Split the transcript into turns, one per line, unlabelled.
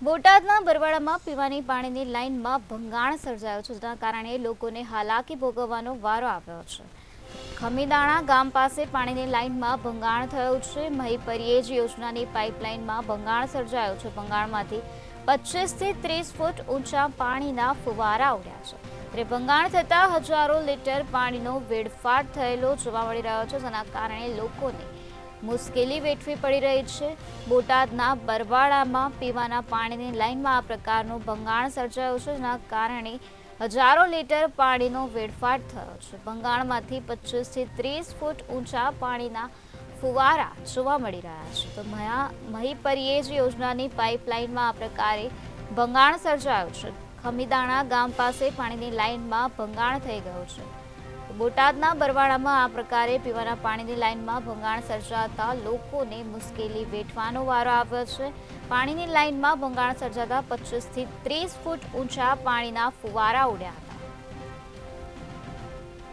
બોટાદના બરવાડામાં પીવાની પાણીની લાઇનમાં ભંગાણ સર્જાયો છે, જેના કારણે લોકોને હાલાકી ભોગવવાનો વારો આવ્યો છે. ખમીદાણા ગામ પાસે પાણીની લાઇનમાં ભંગાણ થયું છે. મહી પરિયેજ યોજનાની પાઇપલાઇનમાં ભંગાણ સર્જાયું છે. ભંગાણમાંથી 25 થી 30 ફૂટ ઊંચા પાણીના ફુવારા ઉડ્યા છે. ત્યારે ભંગાણ થતાં હજારો લીટર પાણીનો વેડફાટ થયેલો જોવા મળી રહ્યો છે, જેના કારણે લોકોને મુશ્કેલી વેઠવી પડી રહી છે. બોટાદના બરવાડામાં પીવાના પાણીની લાઇનમાં આ પ્રકારનું ભંગાણ સર્જાયું છે, જેના કારણે હજારો લીટર પાણીનો વેડફાટ થયો છે. ભંગાણમાંથી 25 થી 30 ફૂટ ઊંચા પાણીના ફુવારા જોવા મળી રહ્યા છે. તો મહી પરિયેજ યોજનાની પાઇપલાઇનમાં આ પ્રકારે ભંગાણ સર્જાયું છે. ખમીદાણા ગામ પાસે પાણીની લાઇનમાં ભંગાણ થઈ ગયું છે. બોટાદના બરવાડામાં આ પ્રકારે પીવાના પાણીની લાઇનમાં ભંગાણ સર્જાતા લોકોને મુશ્કેલી વેઠવાનો વારો આવ્યો છે. પાણીની લાઇનમાં ભંગાણ સર્જાતા 25 થી 30 ફૂટ ઊંચા પાણીના ફુવારા ઉડ્યા.